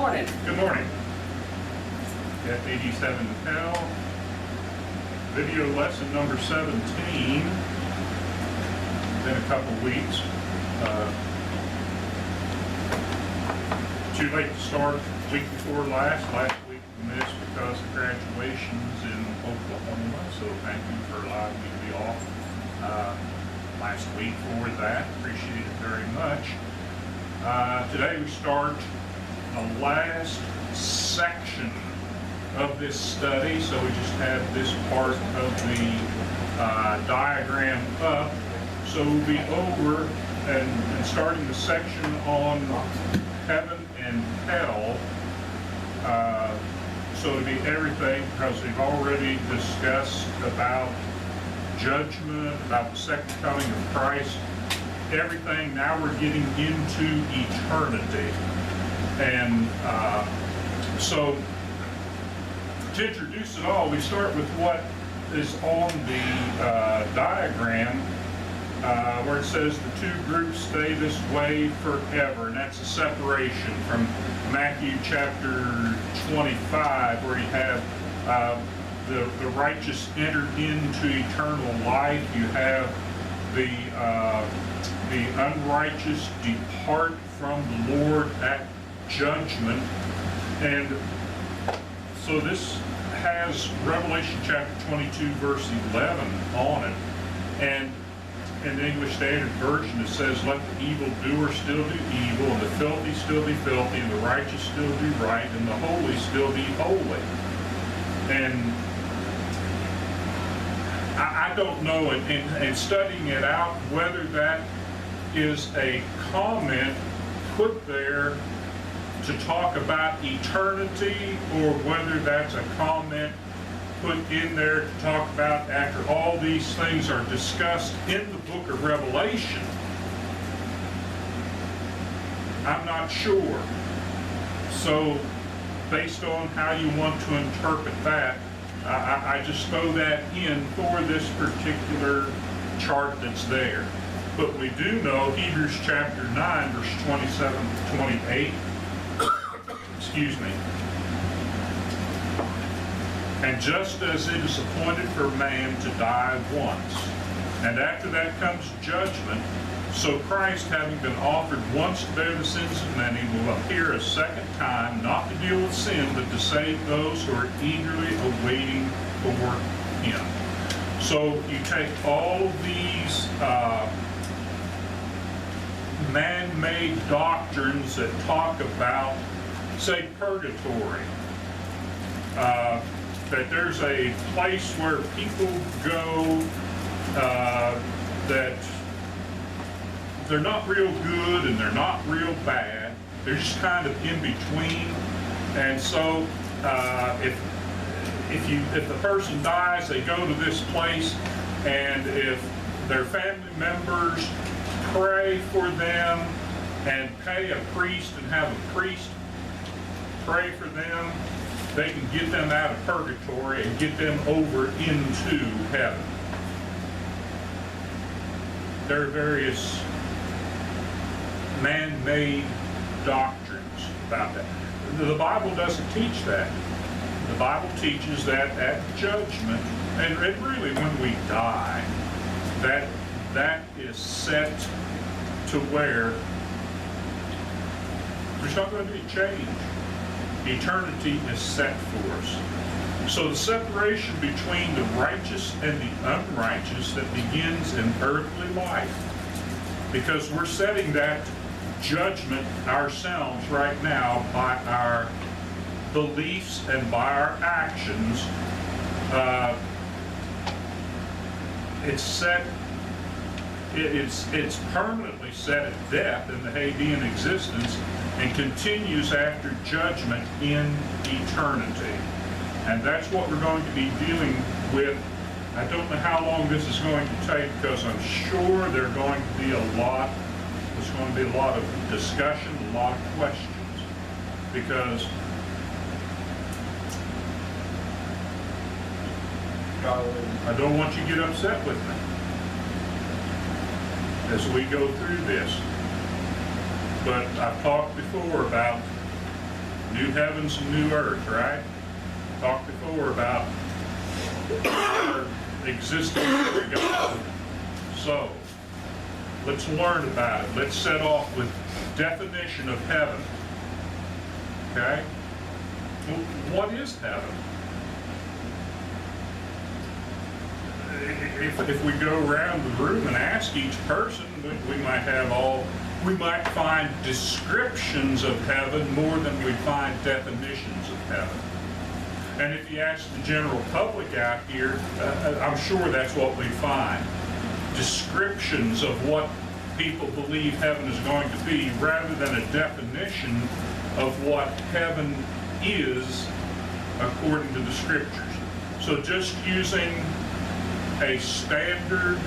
morning. Good morning. At 87 L, video lesson number 17. Been a couple weeks. Too late to start week before last. Last week we missed because of graduations in Oklahoma, so thank you for allowing me to be off last week for that. Appreciate it very much. Today we start the last section of this study, so we just have this part of the diagram up. So we'll be over and starting the section on heaven and hell. So it'll be everything, because we've already discussed about judgment, about the second coming of Christ, everything. Now we're getting into eternity. And so to introduce it all, we start with what is on the diagram, where it says the two groups stay this way forever, and that's a separation from Matthew chapter 25, where you have the righteous enter into eternal life. You have the unrighteous depart from the Lord at judgment. And so this has Revelation chapter 22 verse 11 on it, and in the English Standard Version it says, let the evildoer still do evil, and the filthy still be filthy, and the righteous still do right, and the holy still be holy. And I don't know, in studying it out, whether that is a comment put there to talk about eternity, or whether that's a comment put in there to talk about after all these things are discussed in the book of Revelation. I'm not sure. So based on how you want to interpret that, I just throw that in for this particular chart that's there. But we do know Hebrews chapter 9 verse 27 to 28, excuse me. And just as it is appointed for man to die once, and after that comes judgment, so Christ, having been offered once to bear the sins of many, will appear a second time, not to deal with sin, but to save those who are eagerly awaiting for him. So you take all of these man-made doctrines that talk about, say, purgatory, that there's a place where people go that they're not real good and they're not real bad. They're just kind of in between. And so if the person dies, they go to this place, and if their family members pray for them and pay a priest and have a priest pray for them, they can get them out of purgatory and get them over into heaven. There are various man-made doctrines about that. The Bible doesn't teach that. The Bible teaches that at judgment, and really when we die, that is set to where there's not going to be change. Eternity is set for us. So the separation between the righteous and the unrighteous that begins in earthly life, because we're setting that judgment ourselves right now by our beliefs and by our actions. It's set. It's permanently set at death in the Hadean existence, and continues after judgment in eternity. And that's what we're going to be dealing with. I don't know how long this is going to take, because I'm sure there's going to be a lot of discussion, a lot of questions, because I don't want you to get upset with me as we go through this. But I've talked before about new heavens and new earth, right? Talked before about our existence with God. So, let's learn about it. Let's set off with definition of heaven. Okay? What is heaven? If we go around the room and ask each person, we might find descriptions of heaven more than we find definitions of heaven. And if you ask the general public out here, I'm sure that's what we find. Descriptions of what people believe heaven is going to be, rather than a definition of what heaven is according to the scriptures. So just using a standard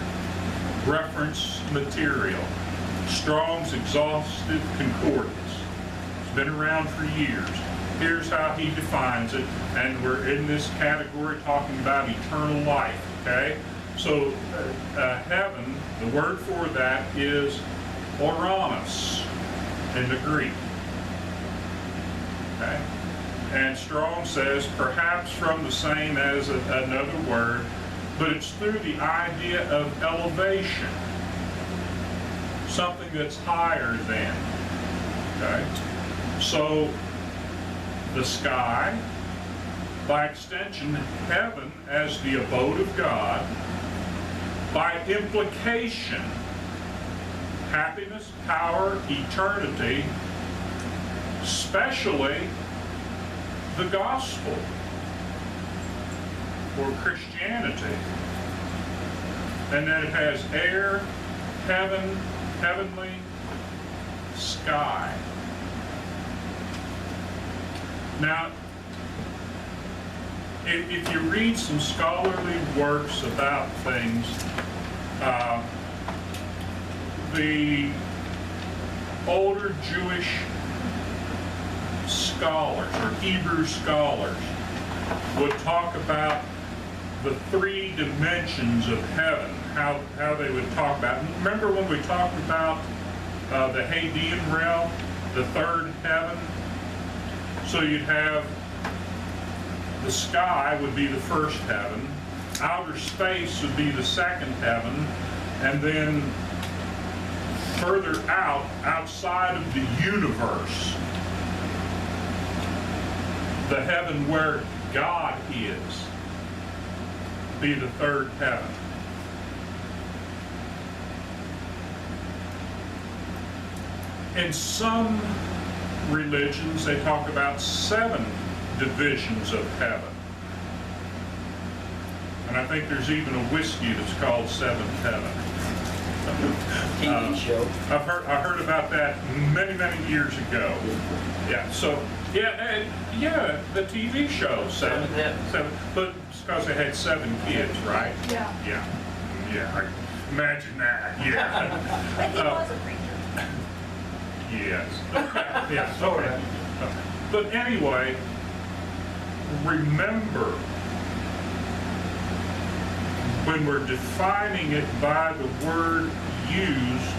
reference material, Strong's Exhaustive Concordance. It's been around for years. Here's how he defines it, and we're in this category talking about eternal life, okay? So heaven, the word for that is Oranos in the Greek, okay? And Strong says perhaps from the same as another word, but it's through the idea of elevation, something that's higher than, okay? So the sky, by extension, heaven as the abode of God, by implication, happiness, power, eternity, especially the gospel or Christianity. And then it has air, heaven, heavenly, sky. Now, if you read some scholarly works about things, the older Jewish scholars or Hebrew scholars would talk about the three dimensions of heaven, how they would talk about it. Remember when we talked about the Hadean realm, the third heaven? So you'd have the sky would be the first heaven, outer space would be the second heaven, and then further out, outside of the universe, the heaven where God is, be the third heaven. In some religions, they talk about 7 divisions of heaven. And I think there's even a whiskey that's called Seventh Heaven. TV show. I heard about that many years ago. Yeah, so, yeah, the TV show, Seven, but it's because they had 7 kids, right? Yeah. Yeah, imagine that, yeah. But he was a preacher. Yes. Yes, okay. But anyway, remember, when we're defining it by the word used,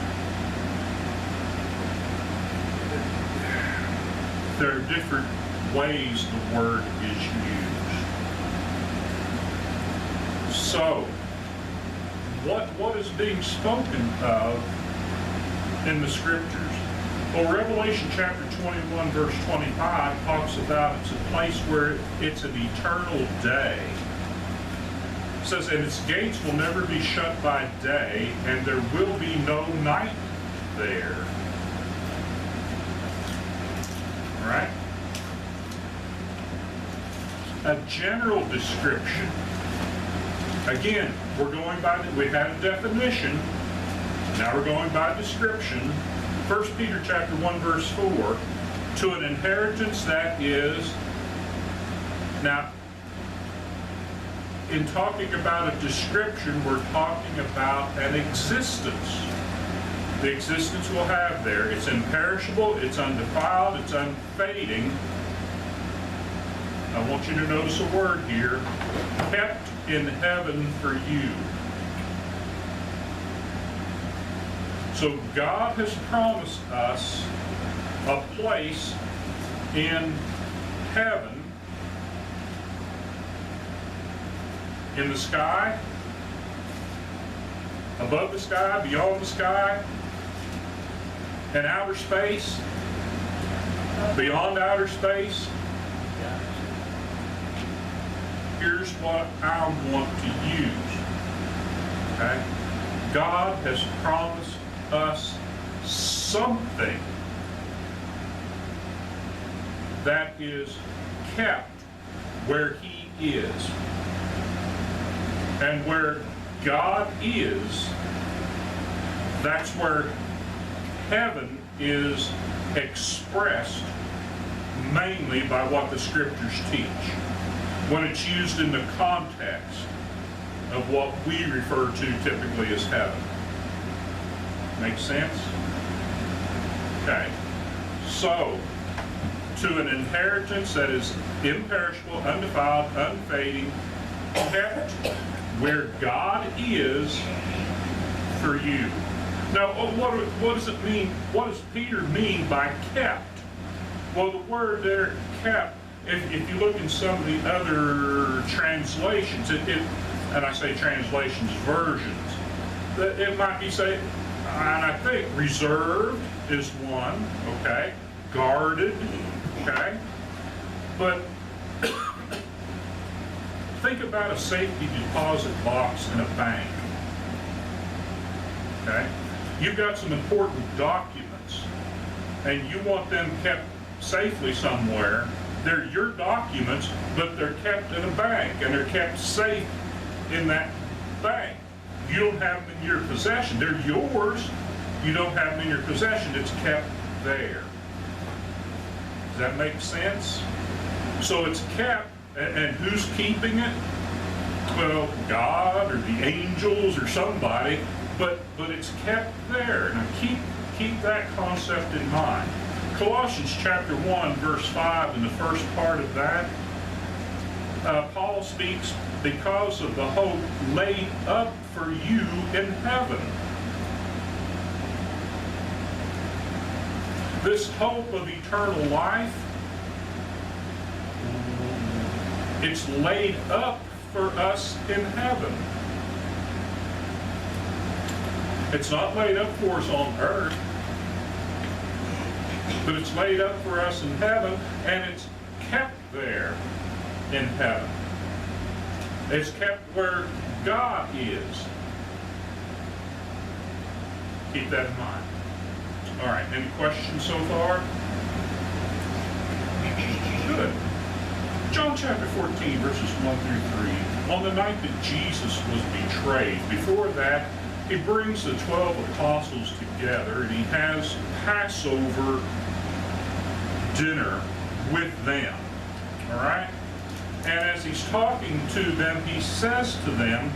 there are different ways the word is used. So, what is being spoken of in the scriptures? Well, Revelation chapter 21, verse 25 talks about it's a place where it's an eternal day. It says, and its gates will never be shut by day, and there will be no night there. All right? A general description. Again, we're going by, we had a definition, now we're going by description. 1 Peter chapter 1, verse 4, to an inheritance that is, now, in talking about a description, we're talking about an existence. The existence we'll have there. It's imperishable, it's undefiled, it's unfading. I want you to notice a word here, kept in heaven for you. So God has promised us a place in heaven in the sky, above the sky, beyond the sky, in outer space, beyond outer space. Here's what I want to use. Okay? God has promised us something that is kept where He is. And where God is, that's where heaven is expressed mainly by what the Scriptures teach, when it's used in the context of what we refer to typically as heaven. Make sense? Okay. So, to an inheritance that is imperishable, undefiled, unfading, kept where God is for you. Now, what does it mean? What does Peter mean by kept? Well, the word there, kept, if you look in some of the other translations, and I say translations, versions, that it might be say, and I think reserved is one, okay, guarded, okay, but think about a safety deposit box in a bank, okay? You've got some important documents, and you want them kept safely somewhere. They're your documents, but they're kept in a bank, and they're kept safe in that bank. You don't have them in your possession. They're yours. You don't have them in your possession. It's kept there. Does that make sense? So it's kept, and who's keeping it? Well, God or the angels or somebody, but it's kept there. Now keep that concept in mind. Colossians chapter 1, verse 5, in the first part of that, Paul speaks because of the hope laid up for you in heaven. This hope of eternal life, it's laid up for us in heaven. It's not laid up for us on earth, but it's laid up for us in heaven, and it's kept there in heaven. It's kept where God is. Keep that in mind. All right, any questions so far? Good. John chapter 14, verses 1 through 3. On the night that Jesus was betrayed, before that, he brings the 12 apostles together, and he has Passover dinner with them. All right? And as he's talking to them, he says to them,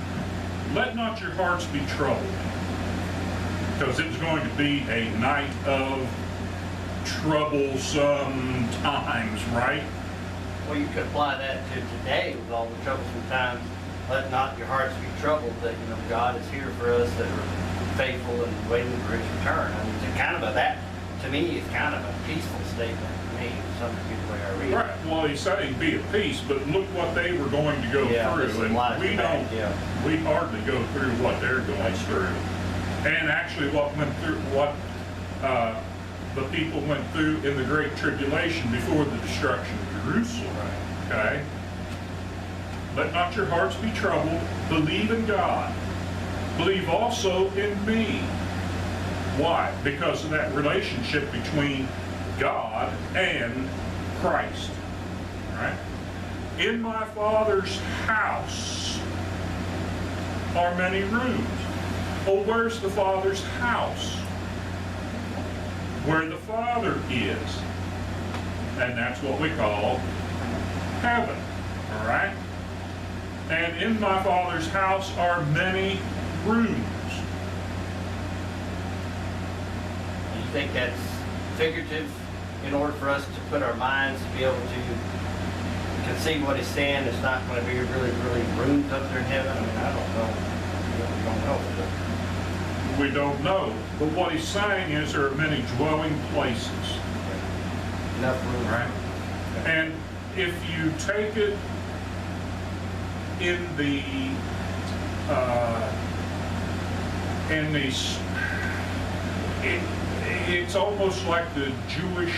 let not your hearts be troubled. Because it's going to be a night of troublesome times, right? Well, you could apply that to today with all the troublesome times. Let not your hearts be troubled, that, God is here for us that are faithful and waiting for His return. I mean, it's kind of that, to me, it's kind of a peaceful statement to me, some of the way I read it. Right. Well, he's saying be at peace, but look what they were going to go through. And we hardly go through what they're going through. And actually what the people went through in the Great Tribulation before the destruction of Jerusalem. Okay? Let not your hearts be troubled. Believe in God. Believe also in me. Why? Because of that relationship between God and Christ. Right? In my Father's house are many rooms. Well, where's the Father's house? Where the Father is. And that's what we call heaven. All right? And in my Father's house are many rooms. You think that's figurative in order for us to put our minds to be able to conceive what He's saying? It's not going to be really, really rooms up there in heaven? I mean, I don't know. We don't know. We don't know. But what He's saying is there are many dwelling places. Enough room. Right? And if you take it in the it's almost like the Jewish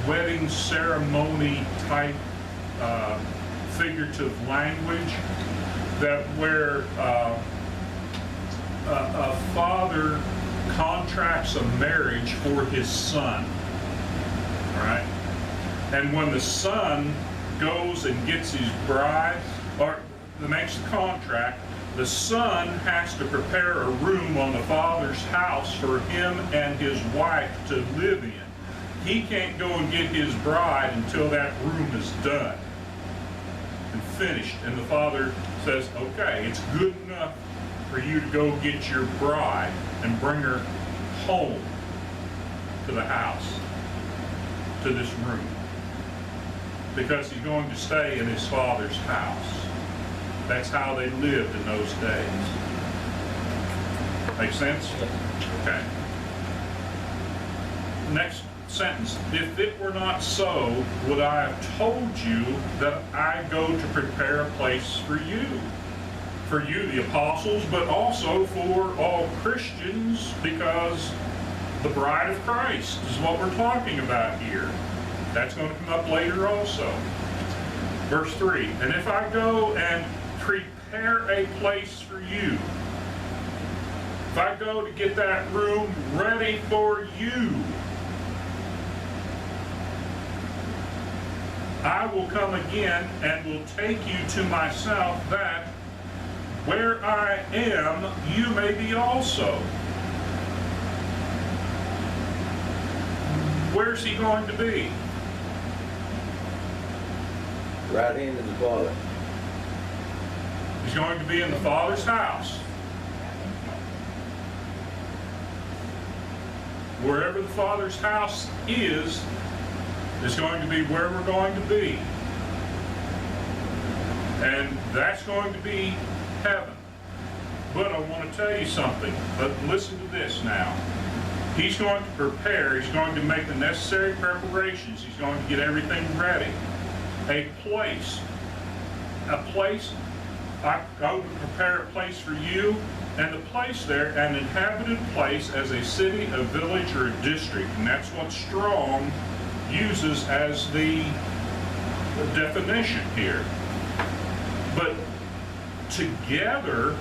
wedding ceremony type figurative language, that where a father contracts a marriage for his son, right? And when the son goes and gets his bride, or makes the contract, the son has to prepare a room on the father's house for him and his wife to live in. He can't go and get his bride until that room is done and finished. And the father says, okay, it's good enough for you to go get your bride and bring her home to the house, to this room, because he's going to stay in his father's house. That's how they lived in those days. Make sense? Okay. Next sentence. If it were not so, would I have told you that I go to prepare a place for you? For you, the apostles, but also for all Christians, because the bride of Christ is what we're talking about here. That's going to come up later also. Verse 3, and if I go and prepare a place for you, if I go to get that room ready for you, I will come again and will take you to myself, that where I am, you may be also. Where's he going to be? Right hand of the Father. He's going to be in the Father's house. Wherever the Father's house is going to be where we're going to be. And that's going to be heaven. But I want to tell you something. But listen to this now. He's going to prepare. He's going to make the necessary preparations. He's going to get everything ready. A place. I go to prepare a place for you, and the place there, an inhabited place, as a city, a village, or a district. And that's what Strong uses as the definition here. But together,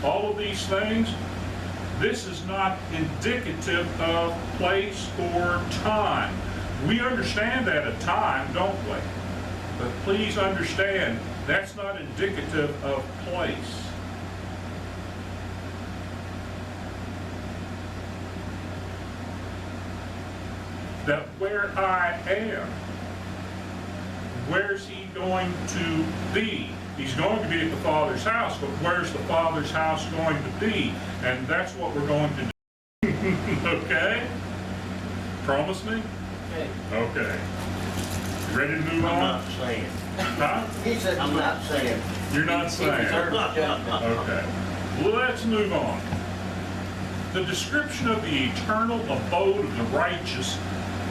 all of these things, this is not indicative of place or time. We understand that at time, don't we? But please understand, that's not indicative of place. That where I am, where's he going to be? He's going to be at the Father's house, but where's the Father's house going to be? And that's what we're going to do. Okay? Promise me? Okay. Okay. You ready to move I'm on? not saying. Huh? He said, I'm not saying. You're not He saying. deserves judgment. Okay. Well, let's move on. The description of the eternal abode of the righteous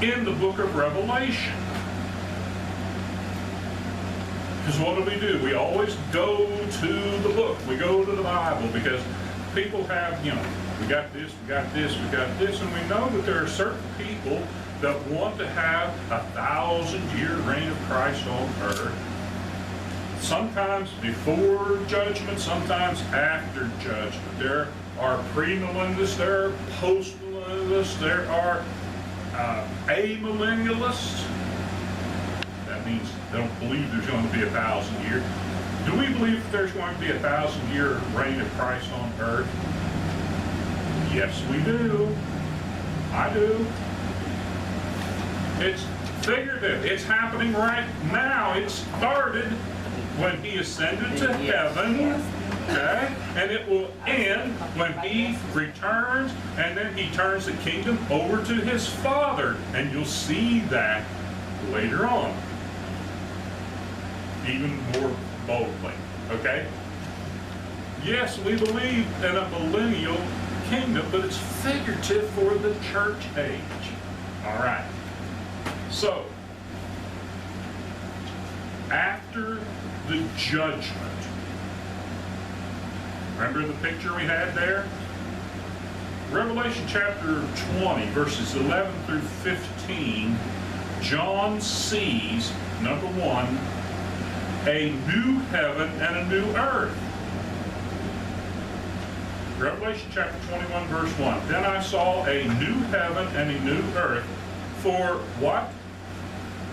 in the book of Revelation. Because what do? We always go to the book. We go to the Bible because people have, we got this, we got this, we got this, and we know that there are certain people that want to have 1,000-year reign of Christ on earth. Sometimes before judgment, sometimes after judgment. There are premillennialists, there are postmillennialists, there are amillennialists. That means they don't believe there's going to be 1,000 years. Do we believe that there's going to be 1,000-year reign of Christ on earth? Yes, we do. I do. It's figurative. It's happening right now. It started when he ascended to heaven. Okay? And it will end when he returns, and then he turns the kingdom over to his Father. And you'll see that later on, even more boldly. Okay? Yes, we believe in a millennial kingdom, but it's figurative for the church age. All right. So, after the judgment. Remember the picture we had there? Revelation chapter 20, verses 11 through 15, John sees, number one, a new heaven and a new earth. Revelation chapter 21, verse 1. Then I saw a new heaven and a new earth. For what?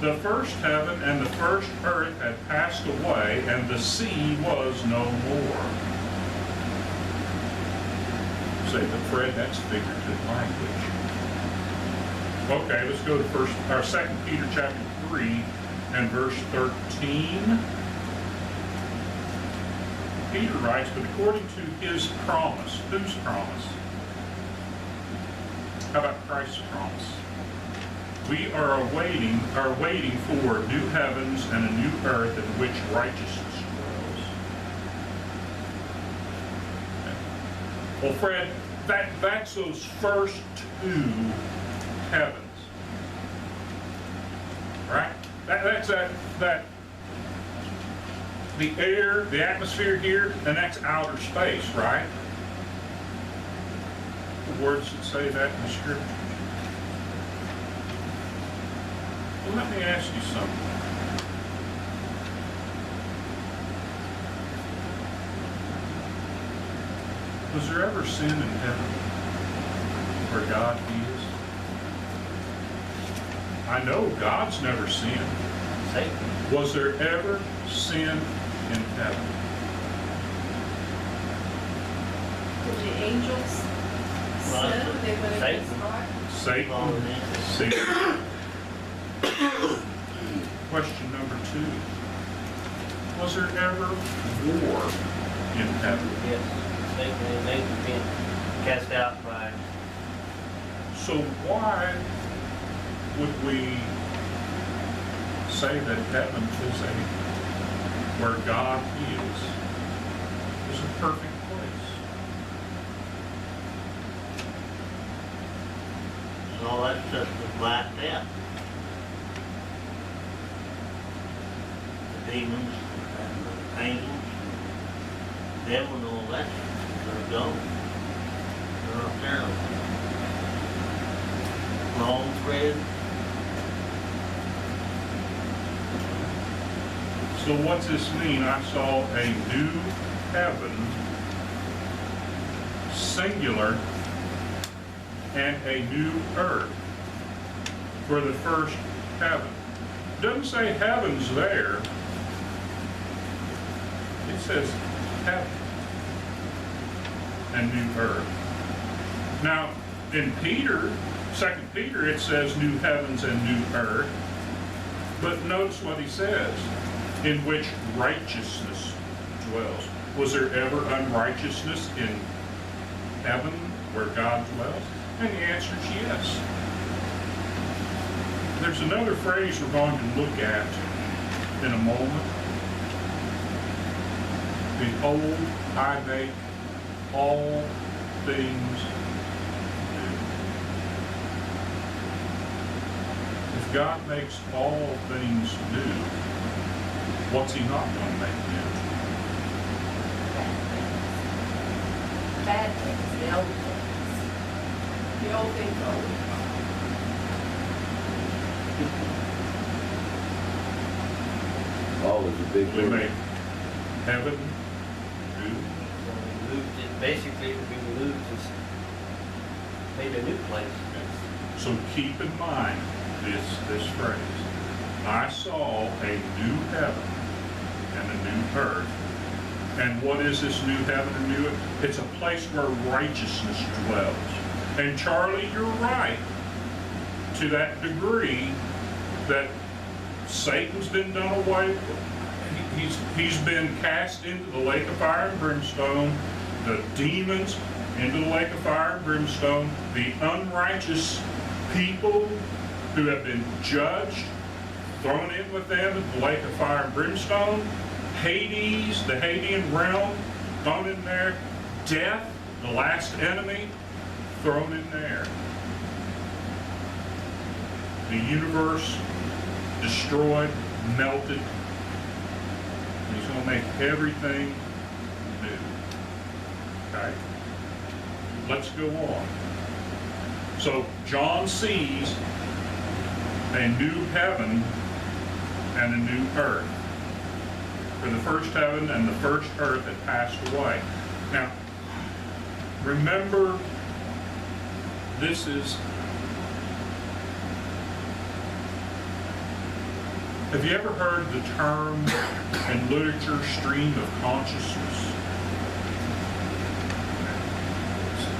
The first heaven and the first earth had passed away, and the sea was no more. Say, but Fred, that's figurative language. Okay, let's go to 2 Peter chapter 3 and verse 13. Peter writes, but according to his promise. Whose promise? How about Christ's promise? We are waiting for new heavens and a new earth in which righteousness dwells. Okay. Well, Fred, that's those first two heavens, right? That's that the air, the atmosphere here, and that's outer space, right? The words that say that in the scripture. Well, let me ask you something. Was there ever sin in heaven where God is? I know God's never sinned. Satan. Was there ever sin in heaven? Did the angels Well, sin when they went against Satan. God? Satan. Satan. Question number 2. Was there ever war in heaven? Yes. Satan and Nathan being cast out by. So why would we say that heaven is where God is a perfect place? So all that stuff was wiped out. The demons and the angels, the devil and all that, they're gone. They're not there no more. Long thread. So what's this mean? I saw a new heaven, singular, and a new earth for the first heaven. It doesn't say heaven's there. It says heaven and new earth. Now, in Peter, 2 Peter, it says new heavens and new earth. But notice what he says, in which righteousness dwells. Was there ever unrighteousness in heaven where God dwells? And the answer is yes. There's another phrase we're going to look at in a moment. Behold, I make all things new. If God makes all things new, what's he not going to make new? Bad things, the old things. The old things are old. All is a big We word. make heaven new. Moved it, basically, we moved this, made a new place. So keep in mind this phrase. I saw a new heaven and a new earth. And what is this new heaven and new earth? It's a place where righteousness dwells. And Charlie, you're right to that degree that Satan's been done away with. He's been cast into the lake of fire and brimstone, the demons into the lake of fire and brimstone, the unrighteous people who have been judged, thrown in with them in the lake of fire and brimstone, Hades, the Hadean realm, thrown in there, death, the last enemy, thrown in there. The universe destroyed, melted, and he's gonna make everything new. Okay? Let's go on. So John sees a new heaven and a new earth. For the first heaven and the first earth had passed away. Now, remember, this is, have you ever heard the term in literature, stream of consciousness?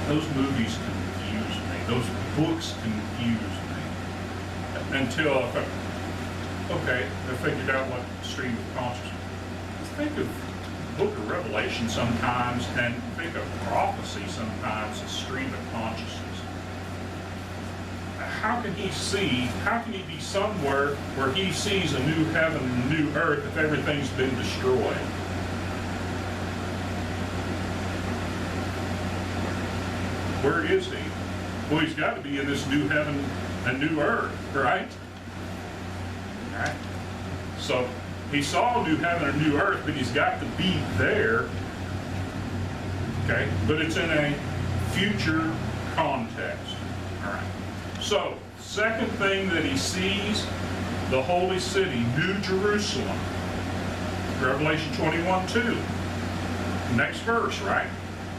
Those movies confuse me. Those books confuse me. Until, okay, I figured out what stream of consciousness. Think of the book of Revelation sometimes, and think of prophecy sometimes as stream of consciousness. How can he be somewhere where he sees a new heaven and a new earth if everything's been destroyed? Where is he? Well, he's got to be in this new heaven and new earth, right? Right? So he saw a new heaven and a new earth, but he's got to be there. Okay? But it's in a future context. All right. So, second thing that he sees, the holy city, New Jerusalem. Revelation 21:2. Next verse, right?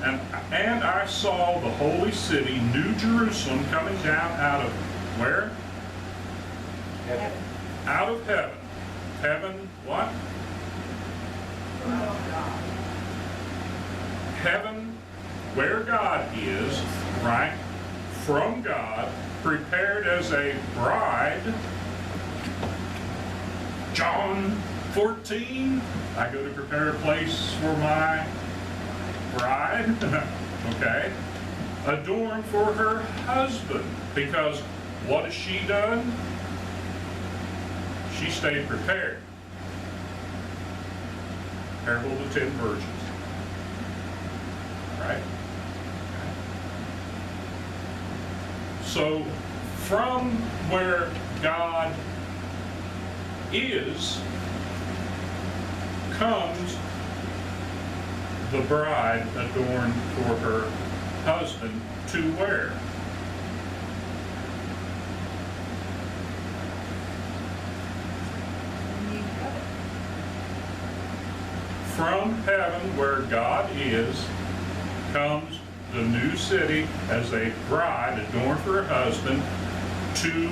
And I saw the holy city, New Jerusalem, coming down out of where? Heaven. Out of heaven. Heaven, what? Heaven, where God is, right? From God, prepared as a bride. John 14, I go to prepare a place for my bride. Okay. Adorned for her husband. Because what has she done? She stayed prepared. Parable of the 10 virgins. Right? So, from where God is, comes the bride adorned for her husband to where? From heaven, where God is, comes the new city as a bride adorned for her husband to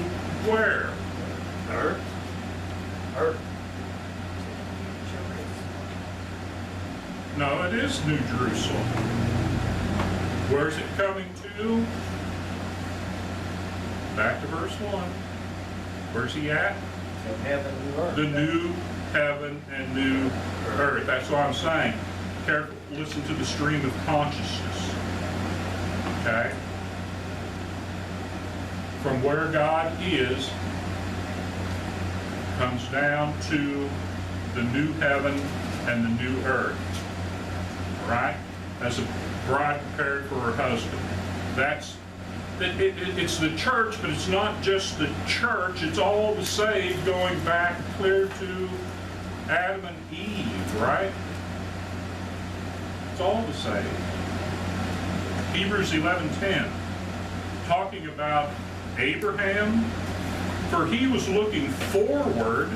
where? Earth. Earth. No, it is New Jerusalem. Where's it coming to? Back to verse 1. Where's he at? In heaven and earth. The new heaven and new earth. That's what I'm saying. Careful, listen to the stream of consciousness. Okay? From where God is, comes down to the new heaven and the new earth. Right? As a bride prepared for her husband. That's it's the church, but it's not just the church. It's all the saved going back clear to Adam and Eve, right? It's all the saved. Hebrews 11:10, talking about Abraham, for he was looking forward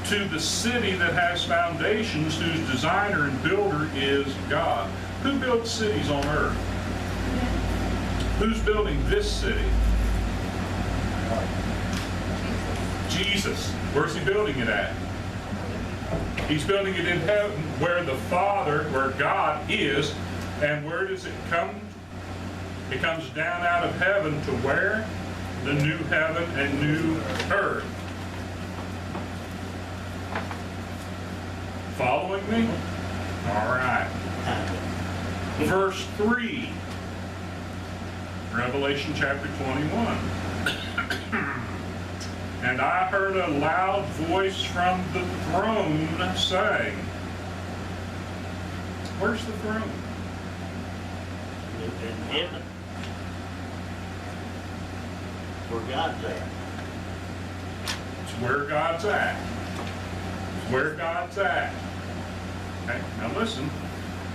to the city that has foundations, whose designer and builder is God. Who builds cities on earth? Who's building this city? Jesus. Where's he building it at? He's building it in heaven, where the Father, where God is. And where does it come? It comes down out of heaven to where? The new heaven and new earth. Following me? All right. Verse 3. Revelation chapter 21. And I heard a loud voice from the throne saying, where's the throne? In heaven. Where God's at. It's where God's at. It's where God's at. Okay, now listen.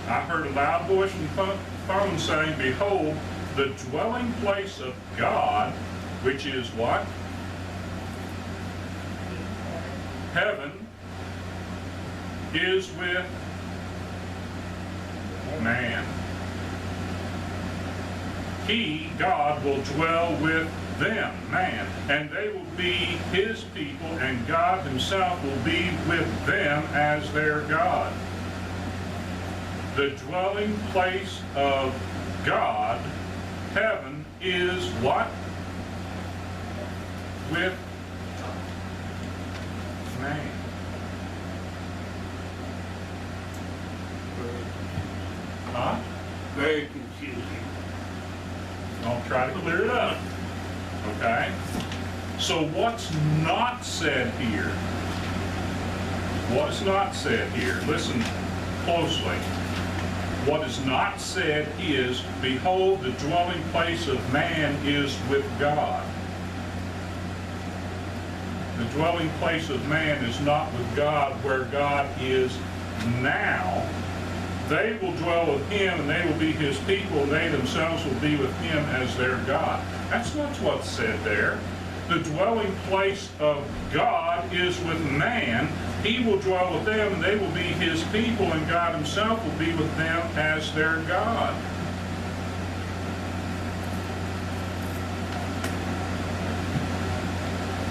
I heard a loud voice from the phone saying, behold, the dwelling place of God, which is what? Heaven, is with man. He, God, will dwell with them, man, and they will be his people, and God himself will be with them as their God. The dwelling place of God, heaven, is what? With man. Huh? Very confusing. I'll try to clear it up. Okay? So what's not said here? What is not said here? Listen closely. What is not said is, behold, the dwelling place of man is with God. The dwelling place of man is not with God where God is now. They will dwell with him, and they will be his people, and they themselves will be with him as their God. That's not what's said there. The dwelling place of God is with man. He will dwell with them, and they will be his people, and God himself will be with them as their God.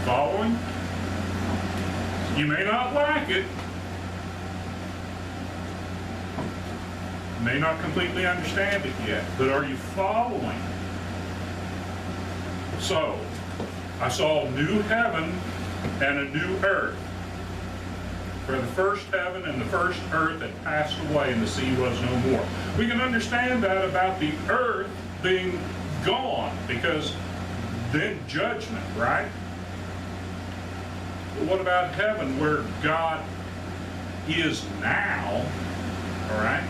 Following? You may not like it. May not completely understand it yet, but are you following? So, I saw a new heaven and a new earth. For the first heaven and the first earth had passed away, and the sea was no more. We can understand that about the earth being gone, because then judgment, right? But what about heaven, where God is now, all right?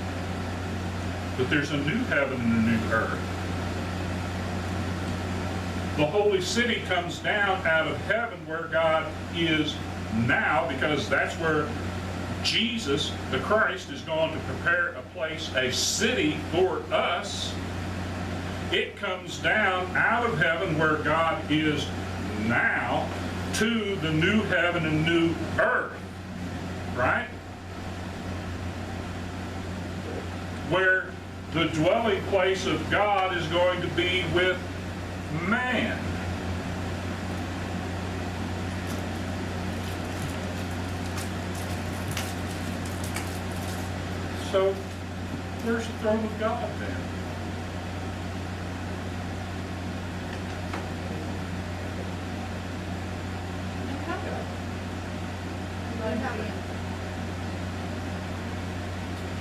But there's a new heaven and a new earth. The holy city comes down out of heaven where God is now, because that's where Jesus, the Christ, is going to prepare a place, a city for us. It comes down out of heaven where God is now to the new heaven and new earth, right? Where the dwelling place of God is going to be with man. So, where's the throne of God then?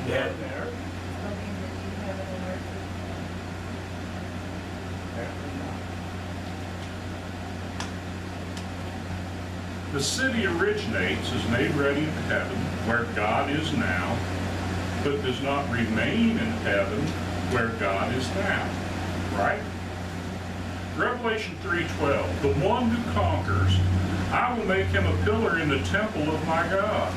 Yeah. The city originates, is made ready in heaven, where God is now, but does not remain in heaven, where God is now. Right? Revelation 3:12, the one who conquers, I will make him a pillar in the temple of my God.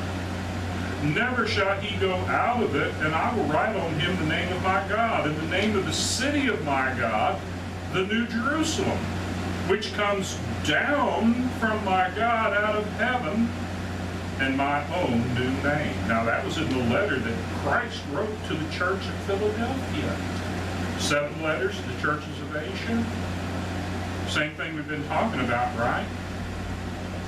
Never shall he go out of it, and I will write on him the name of my God, and the name of the city of my God, the New Jerusalem, which comes down from my God out of heaven, and my own new name. Now that was in the letter that Christ wrote to the church of Philadelphia. 7 letters to the churches of Asia. Same thing we've been talking about, right?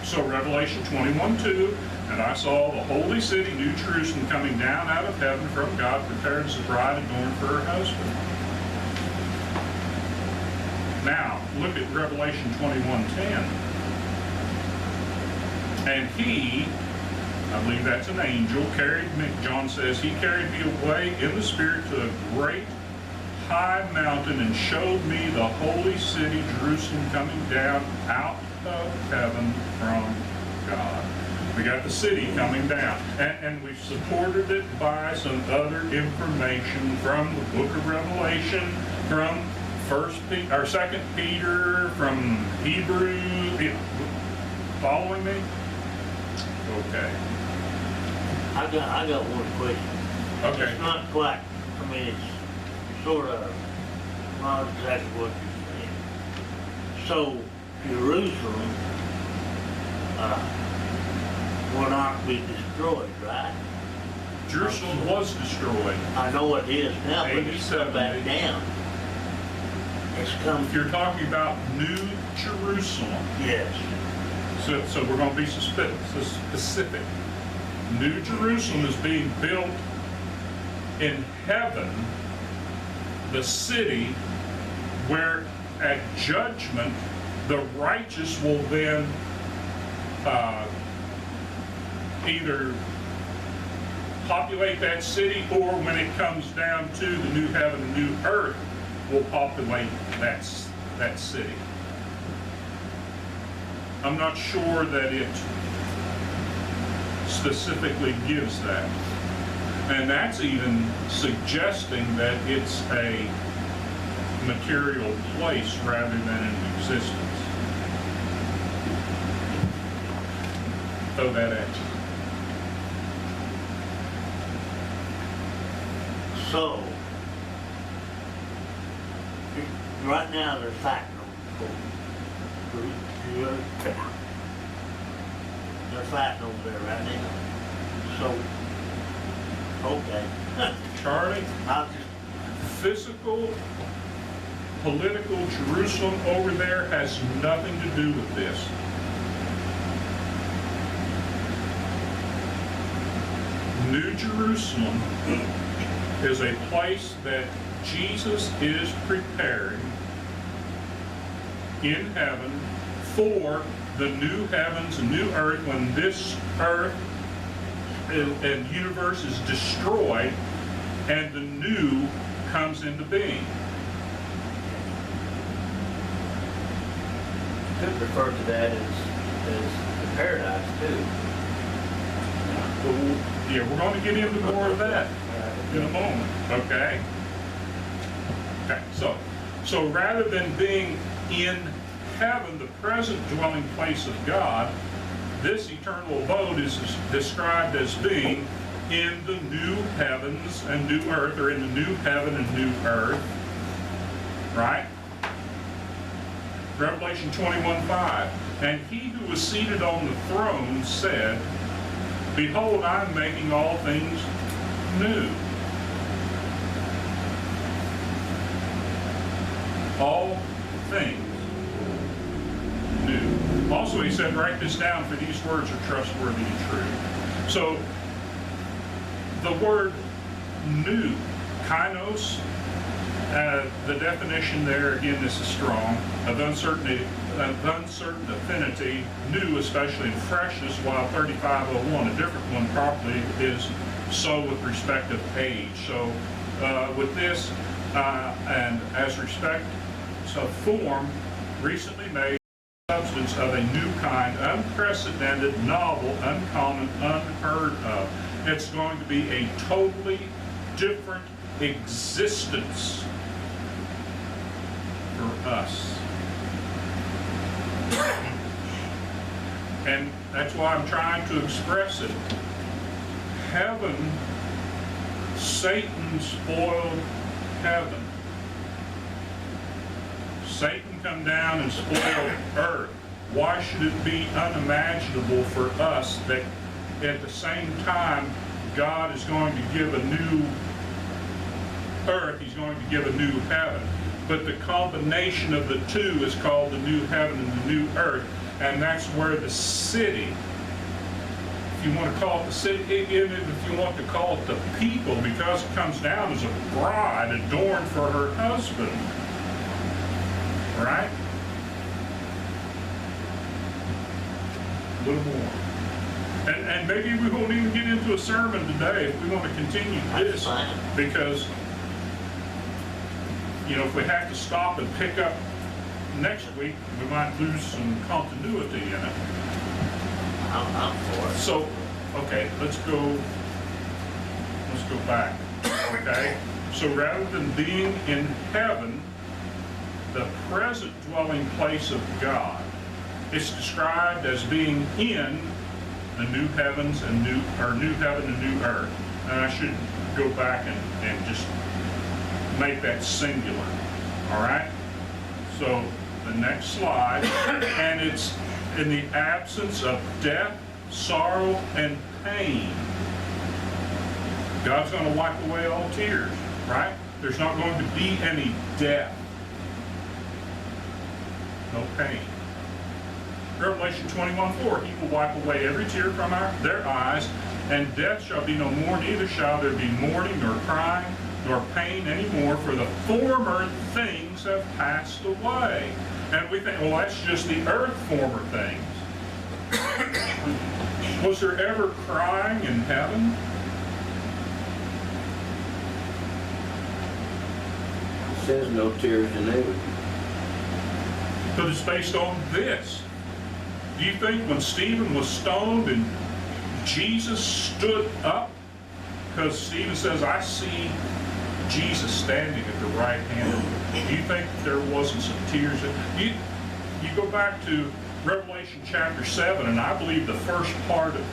So Revelation 21:2, and I saw the holy city, New Jerusalem, coming down out of heaven from God, prepared as a bride adorned for her husband. Now, look at Revelation 21:10. And he, I believe that's an angel, carried me, John says, he carried me away in the spirit to a great high mountain and showed me the holy city, Jerusalem, coming down out of heaven from God. We got the city coming down, and we've supported it by some other information from the book of Revelation, from 2 Peter, from Hebrews. Following me? Okay. I got one question. Okay, It's not quite, I mean, it's sort of, not exactly what you're saying. So Jerusalem, will not be destroyed, right? Jerusalem was destroyed. I know it is now, but it's come 87, back down. It's come, If you're talking about New Jerusalem, yes, so we're gonna be specific. New Jerusalem is being built in heaven, the city where at judgment, the righteous will then either populate that city, or when it comes down to the new heaven and new earth, will populate that city. I'm not sure that it specifically gives that. And that's even suggesting that it's a material place rather than an existence. Throw that at you. so, right now they're fighting over, they're fighting over there right now. So, okay. Charlie, I'll just, physical, political Jerusalem over there has nothing to do with this. New Jerusalem is a place that Jesus is preparing in heaven for the new heavens and new earth, when this earth and universe is destroyed and the new comes into being. Could refer to that as the paradise too. Yeah, we're going to get into more of that in a moment, okay? Okay, so rather than being in heaven, the present dwelling place of God, this eternal abode is described as being in the new heavens and new earth, or in the new heaven and new earth, right? Revelation 21:5, and he who was seated on the throne said, behold, I am making all things new. All things new. Also, he said, write this down, for these words are trustworthy and true. So, the word new, kainos, the definition there, again, this is strong, of uncertain affinity, new, especially in freshness, while 3501, a different one probably, is so with respect of age. So with this, and as respect of form, recently made, substance of a new kind, unprecedented, novel, uncommon, unheard of. It's going to be a totally different existence for us. And that's why I'm trying to express it. Heaven, Satan spoiled heaven. Satan come down and spoil earth. Why should it be unimaginable for us that at the same time God is going to give a new earth, he's going to give a new heaven. But the combination of the two is called the new heaven and the new earth. And that's where the city, if you want to call it the city, even if you want to call it the people, because it comes down as a bride adorned for her husband. Right? A little more. And maybe we won't even get into a sermon today if we want to continue this. Because, you know, if we have to stop and pick up next week, we might lose some continuity in it. I'm for it. So, okay, let's go back. Okay? So rather than being in heaven, the present dwelling place of God, it's described as being in the new heavens and new heaven and new earth. and I should go back and just make that singular, all right? So the next slide, and it's in the absence of death, sorrow, and pain. God's going to wipe away all tears, right? There's not going to be any death. No pain. Revelation 21:4, he will wipe away every tear from their eyes, and death shall be no more, neither shall there be mourning, nor crying, nor pain anymore, for the former things have passed away. And we think, well, that's just the earth former things. Was there ever crying in heaven? It says no tears in heaven. But it's based on this. Do you think when Stephen was stoned and Jesus stood up? Because Stephen says, I see Jesus standing at the right hand. Do you think there wasn't some tears? You go back to Revelation chapter 7, and I believe the first part of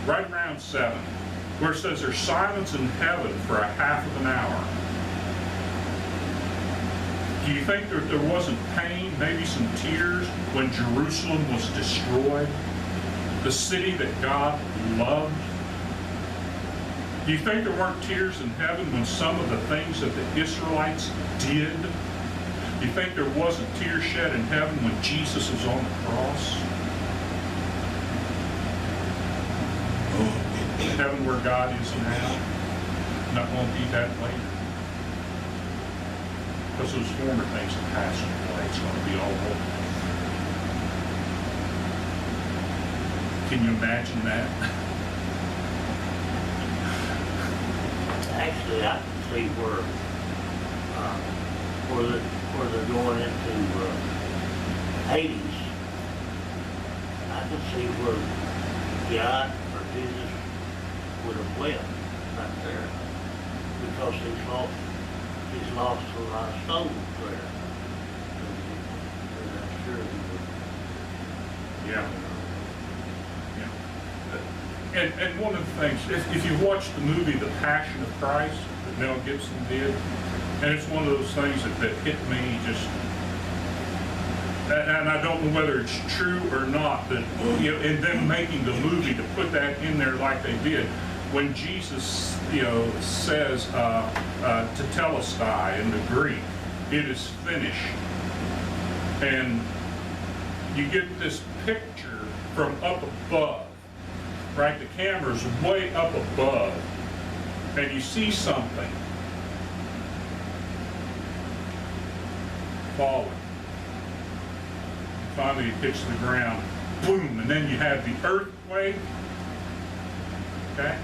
right around 7, where it says there's silence in heaven for a half of an hour. Do you think that there wasn't pain, maybe some tears, when Jerusalem was destroyed? The city that God loved? Do you think there weren't tears in heaven when some of the things that the Israelites did? Do you think there wasn't tears shed in heaven when Jesus was on the cross? Heaven where God is now? Not going to be that later. Because those former things have passed away. It's going to be all over. Can you imagine that? Actually, I can see where they're going into Hades. I can see where God or Jesus would have wept right there because he's lost a lot of souls there. And I'm sure he would. Yeah. And one of the things, if you watch the movie The Passion of Christ that Mel Gibson did, and it's one of those things that hit me just, and I don't know whether it's true or not, that, you know, in them making the movie to put that in there like they did, when Jesus, you know, says tetelestai in the Greek, it is finished. And you get this picture from up above, right? The camera's way up above, and you see something falling. Finally, it hits the ground, boom, and then you have the earthquake. Okay?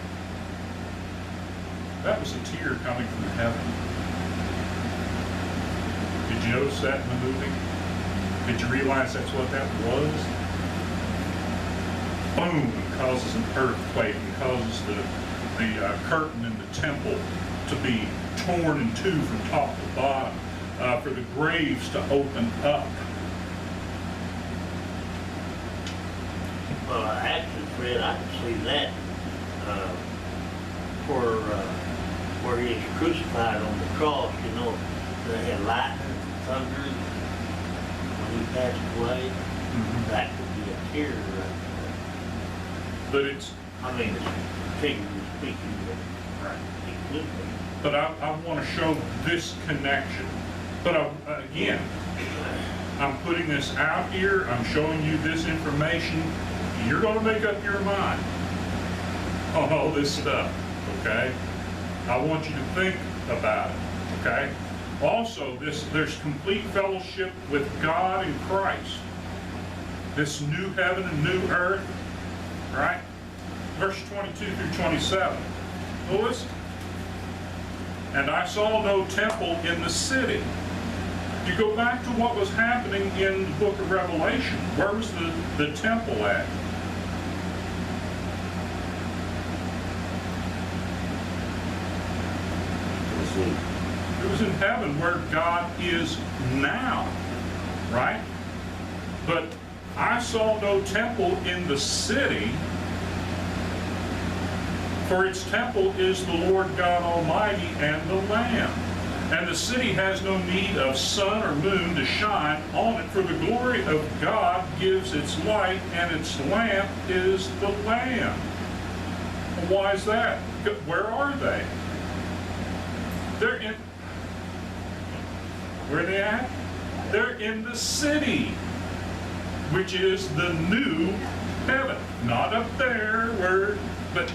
That was a tear coming from heaven. Did you notice that in the movie? Did you realize that's what that was? Boom, it causes an earthquake and causes the curtain in the temple to be torn in two from top to bottom, for the graves to open up. Well, actually, Fred, I can see that where he is crucified on the cross. You know, they had lightning, thunder when he passed away. Mm-hmm. That could be a tear right there. But it's, I mean, figuratively speaking, but it could be. but I want to show this connection. But again, I'm putting this out here. I'm showing you this information. You're going to make up your mind on all this stuff, okay? I want you to think about it, okay? Also, there's complete fellowship with God in Christ. This new heaven and new earth, right? Verse 22 through 27. Well, listen. And I saw no temple in the city. You go back to what was happening in the book of Revelation. Where was the temple at? It was in heaven where God is now, right? But I saw no temple in the city. For its temple is the Lord God Almighty and the Lamb. And the city has no need of sun or moon to shine on it, for the glory of God gives its light, and its lamp is the Lamb. Why is that? Where are they? They're in... Where are they at? They're in the city, which is the new heaven. Not up there, but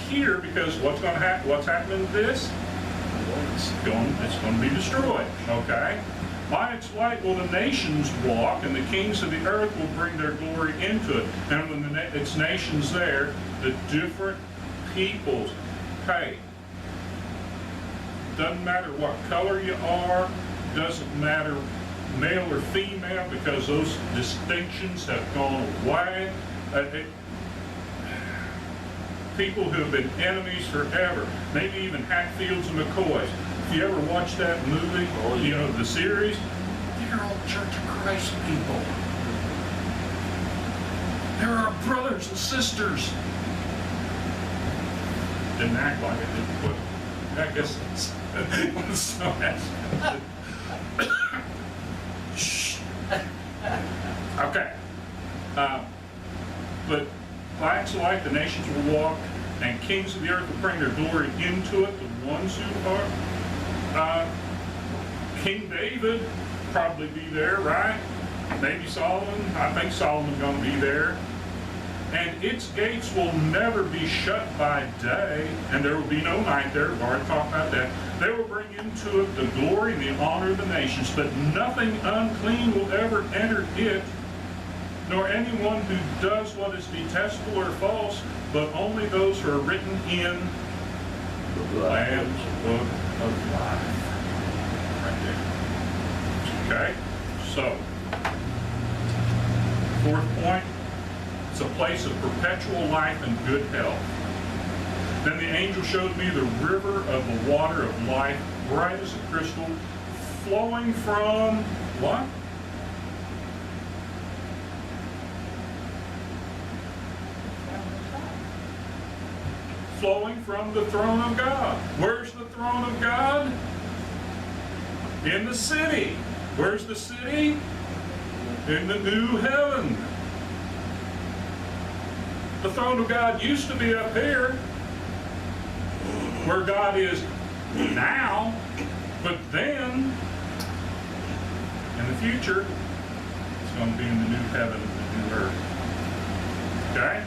here, because what's going to happen? What's happening to this? It's going to be destroyed. Okay. By its light will the nations walk, and the kings of the earth will bring their glory into it. And when its nations there, the different peoples. Hey, doesn't matter what color you are, doesn't matter male or female, because those distinctions have gone away. People who have been enemies forever, maybe even Hatfields and McCoys. If you ever watch that movie, you know, the series, they're all Church of Christ people. They're our brothers and sisters. Didn't act like it, but I guess it's so Shh. Okay. But by its light the nations will walk, and kings of the earth will bring their glory into it. The ones who are King David probably be there, right? Maybe Solomon. I think Solomon's going to be there. And its gates will never be shut by day, and there will be no night there. We've already talked about that. They will bring into it the glory and the honor of the nations, but nothing unclean will ever enter it, nor anyone who does what is detestable or false, but only those who are written in the Lamb's book of life. Right there. Okay? So, fourth point, it's a place of perpetual life and good health. Then the angel showed me the river of the water of life, bright as a crystal, flowing from what? Flowing from the throne of God. Where's the throne of God? In the city. Where's the city? In the new heaven. The throne of God used to be up here, where God is now, but then, in the future, it's going to be in the new heaven and the new earth. Okay?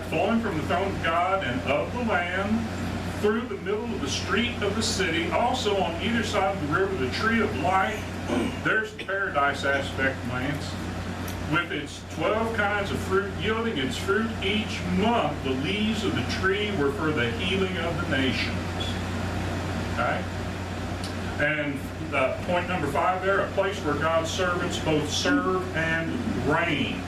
Flowing from the throne of God and of the Lamb, through the middle of the street of the city, also on either side of the river, the tree of life. There's the paradise aspect, Lance. With its 12 kinds of fruit, yielding its fruit each month, the leaves of the tree were for the healing of the nations. Okay? And point number 5 there, a place where God's servants both serve and reign.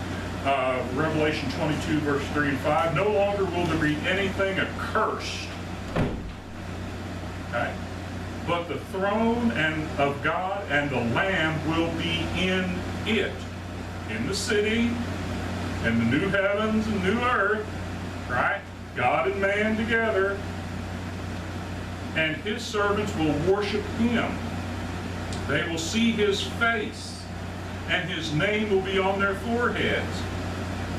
Revelation 22, verse 3 and 5. No longer will there be anything accursed. Okay? But the throne of God and the Lamb will be in it. In the city, in the new heavens and new earth, right? God and man together. And his servants will worship him. They will see his face, and his name will be on their foreheads.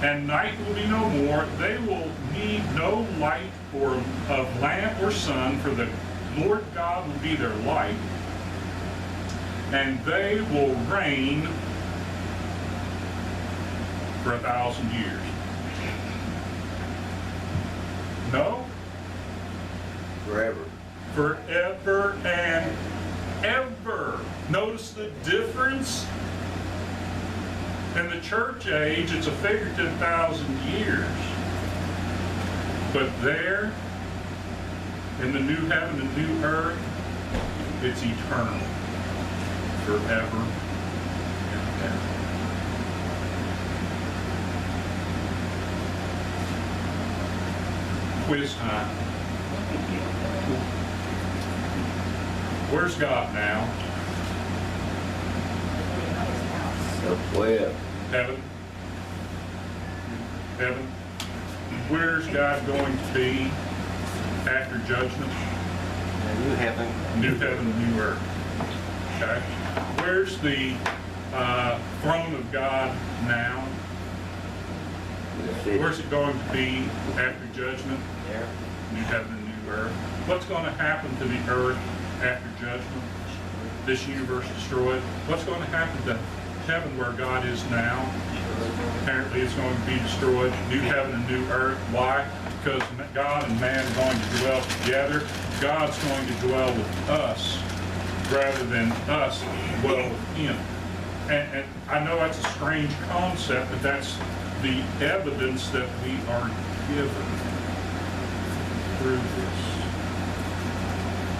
And night will be no more. They will need no light of lamp or sun, for the Lord God will be their light. And they will reign for 1,000 years. No? Forever. Forever and ever. Notice the difference? In the church age, it's a figurative 1,000 years. But there, in the new heaven and new earth, it's eternal. Forever and ever. Quiz time. Where's God now? Up way up. Heaven. Heaven. where's God going to be after judgment? And you haven't. New heaven, new earth. Okay? Where's the throne of God now? The city. Where's it going to be after judgment? There. New heaven and new earth. What's going to happen to the earth after judgment? This universe destroyed. What's going to happen to heaven where God is now? Apparently it's going to be destroyed. New heaven and new earth. Why? Because God and man are going to dwell together. God's going to dwell with us rather than us dwell with him. And I know that's a strange concept, but that's the evidence that we are given through this.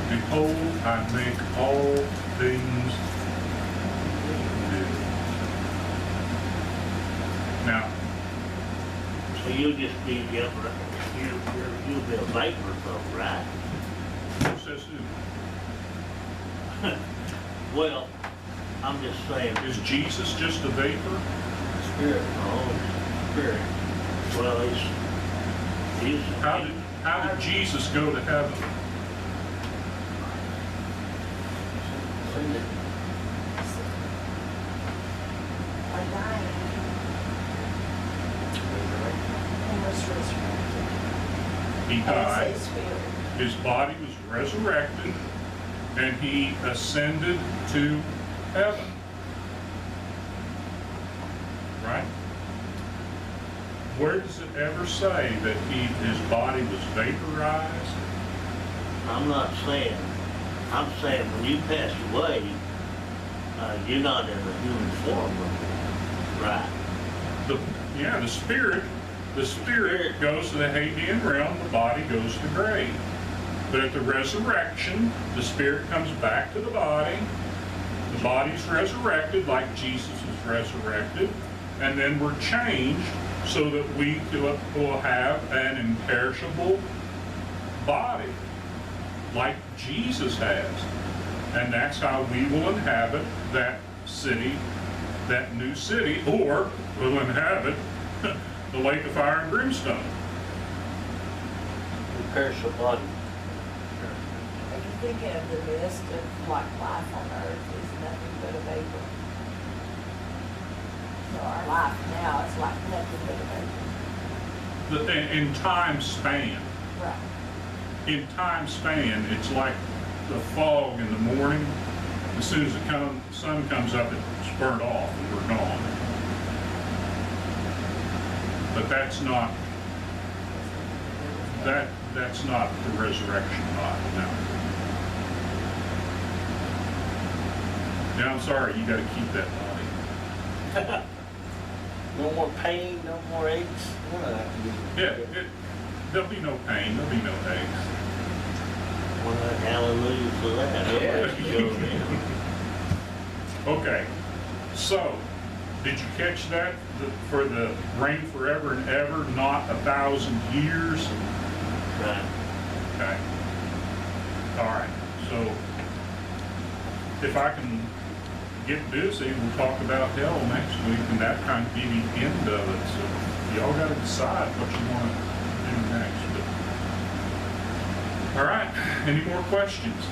Behold, I make all things new. Now, So you'll just be, you'll be a vapor though, right? who says who? Well, I'm just saying, Is Jesus just a vapor? Spirit. oh, spirit, well, he's. How did Jesus go to heaven? Or dying and was resurrected. He died. As a spirit. His body was resurrected, and he ascended to heaven. Right? Where does it ever say that his body was vaporized? I'm not saying, I'm saying when you pass away, you're not in a human form, right? The spirit goes to the Hadean realm, the body goes to the grave. But at the resurrection, the spirit comes back to the body's resurrected like Jesus was resurrected, and then we're changed so that we will have an imperishable body like Jesus has. And that's how we will inhabit that city, that new city, or will inhabit the lake of fire and brimstone. Perishable body. If you think of the mist of like life on earth is nothing but a vapor. So our life now is like nothing but a vapor. In time span, Right. it's like the fog in the morning. As soon as the sun comes up, it's burnt off and we're gone. But that's not the resurrection body, no. Yeah, I'm sorry, you gotta keep that body. No more pain, no more aches, none of that. There'll be no pain, there'll be no aches. Well, hallelujah for that. Yeah. Okay, so, did you catch that? For the reign forever and ever, not 1,000 years? Right. Okay. All right, so, if I can get busy, we'll talk about hell next week, and that kind of be the end of it. So, y'all gotta decide what you wanna do next. But, all right, any more questions?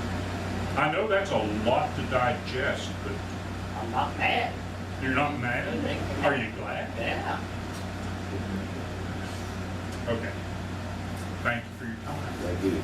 I know that's a lot to digest, but I'm not mad. you're not mad? Are you glad? Yeah. Okay. Thank you for your time. Thank you.